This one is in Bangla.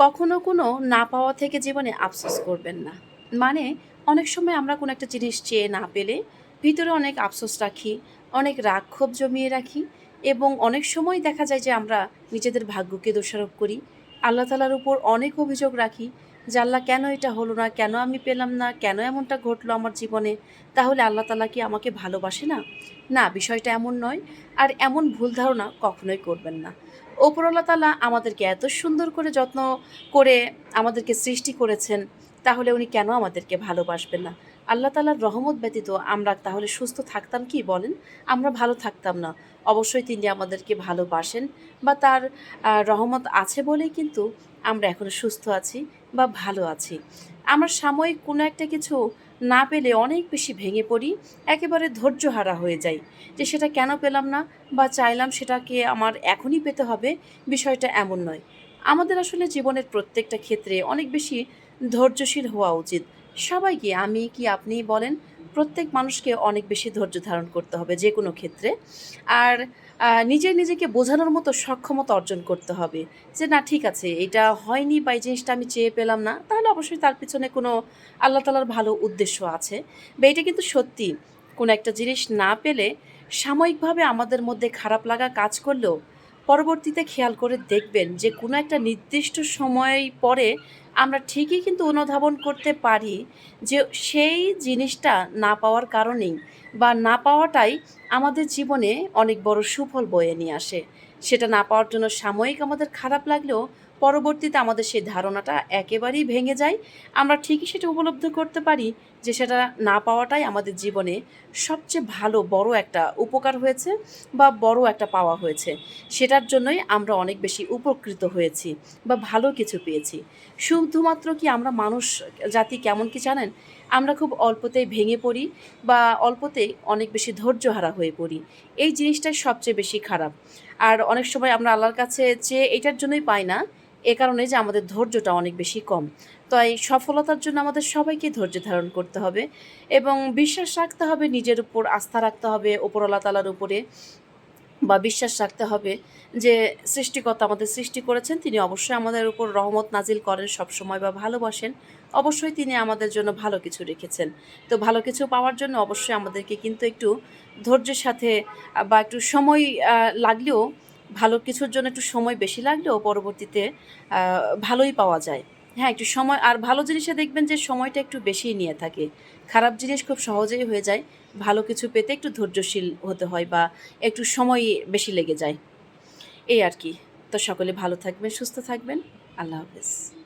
কখনো কোনো না পাওয়া থেকে জীবনে আফসোস করবেন না। মানে অনেক সময় আমরা কোনো একটা জিনিস চেয়ে না পেলে ভিতরে অনেক আফসোস রাখি, অনেক রাগ ক্ষোভ জমিয়ে রাখি এবং অনেক সময় দেখা যায় যে আমরা নিজেদের ভাগ্যকে দোষারোপ করি। আল্লাহ তাআলার উপর অনেক অভিযোগ রাখি যে, "আল্লাহ কেন এটা হলো না? কেন আমি পেলাম না? কেন এমনটা ঘটলো আমার জীবনে? তাহলে আল্লাহ তাআলা কি আমাকে ভালোবাসে না?" না, বিষয়টা এমন নয়। আর এমন ভুল ধারণা কখনোই করবেন না। ওপরওয়ালা তাআলা আমাদেরকে এত সুন্দর করে যত্ন করে আমাদেরকে সৃষ্টি করেছেন, তাহলে উনি কেন আমাদেরকে ভালোবাসবেন না? আল্লাহ তাআলার রহমত ব্যতীত আমরা তাহলে সুস্থ থাকতাম কি বলেন? আমরা ভালো থাকতাম না। অবশ্যই তিনি আমাদেরকে ভালোবাসেন বা তার রহমত আছে বলেই কিন্তু আমরা এখনো সুস্থ আছি বা ভালো আছি। আমরা সাময়িক কোনো একটা কিছু না পেলে অনেক বেশি ভেঙে পড়ি, একেবারে ধৈর্যহারা হয়ে যাই যে সেটা কেন পেলাম না বা চাইলাম সেটাকে আমার এখনই পেতে হবে, বিষয়টা এমন নয়। আমাদের আসলে জীবনের প্রত্যেকটা ক্ষেত্রে অনেক বেশি ধৈর্যশীল হওয়া উচিত। সবাইকে, আমি কি আপনিই বলেন, প্রত্যেক মানুষকে অনেক বেশি ধৈর্য ধারণ করতে হবে যেকোনো ক্ষেত্রে। আর নিজেকে বোঝানোর মতো সক্ষমতা অর্জন করতে হবে যে, না ঠিক আছে, এটা হয়নি বা এই জিনিসটা আমি চেয়ে পেলাম না, তাহলে অবশ্যই তার পিছনে কোনো আল্লাহ তাআলার ভালো উদ্দেশ্য আছে। বা এটা কিন্তু সত্যি, কোনো একটা জিনিস না পেলে সাময়িকভাবে আমাদের মধ্যে খারাপ লাগা কাজ করলেও পরবর্তীতে খেয়াল করে দেখবেন যে কোনো একটা নির্দিষ্ট সময় পরে আমরা ঠিকই কিন্তু অনুধাবন করতে পারি যে সেই জিনিসটা না পাওয়ার কারণেই বা না পাওয়াটাই আমাদের জীবনে অনেক বড় সুফল বয়ে নিয়ে আসে। সেটা না পাওয়ার জন্য সাময়িক আমাদের খারাপ লাগলেও পরবর্তীতে আমাদের সেই ধারণাটা একেবারেই ভেঙে যায়। আমরা ঠিকই সেটা উপলব্ধি করতে পারি যে সেটা না পাওয়াটাই আমাদের জীবনে সবচেয়ে ভালো বড় একটা উপকার হয়েছে বা বড় একটা পাওয়া হয়েছে। সেটার জন্যই আমরা অনেক বেশি উপকৃত হয়েছি বা ভালো কিছু পেয়েছি। শুধুমাত্র কি আমরা মানুষ জাতি কেমন কি জানেন? আমরা খুব অল্পতেই ভেঙে পড়ি বা অল্পতেই অনেক বেশি ধৈর্যহারা হয়ে পড়ি। এই জিনিসটাই সবচেয়ে বেশি খারাপ। আর অনেক সময় আমরা আল্লাহর কাছে চেয়ে এটার জন্যই পাই না, এ কারণে যে আমাদের ধৈর্যটা অনেক বেশি কম। তাই সফলতার জন্য আমাদের সবাইকে ধৈর্য ধারণ করতে হবে এবং বিশ্বাস রাখতে হবে, নিজের উপর আস্থা রাখতে হবে ওপরওয়ালা তাআলার উপরে, বা বিশ্বাস রাখতে হবে যে সৃষ্টিকর্তা আমাদের সৃষ্টি করেছেন, তিনি অবশ্যই আমাদের উপর রহমত নাজিল করেন সবসময় বা ভালোবাসেন। অবশ্যই তিনি আমাদের জন্য ভালো কিছু রেখেছেন। তো ভালো কিছু পাওয়ার জন্য অবশ্যই আমাদেরকে কিন্তু একটু ধৈর্যের সাথে বা একটু সময় লাগলেও, ভালো কিছুর জন্য একটু সময় বেশি লাগলেও পরবর্তীতে আ ভালোই পাওয়া যায়। হ্যাঁ, একটু সময়, আর ভালো জিনিসে দেখবেন যে সময়টা একটু বেশিই নিয়ে থাকে। খারাপ জিনিস খুব সহজেই হয়ে যায়। ভালো কিছু পেতে একটু ধৈর্যশীল হতে হয় বা একটু সময় বেশি লেগে যায়। এই আর কি। তো সকলে ভালো থাকবেন, সুস্থ থাকবেন। আল্লাহ হাফেজ।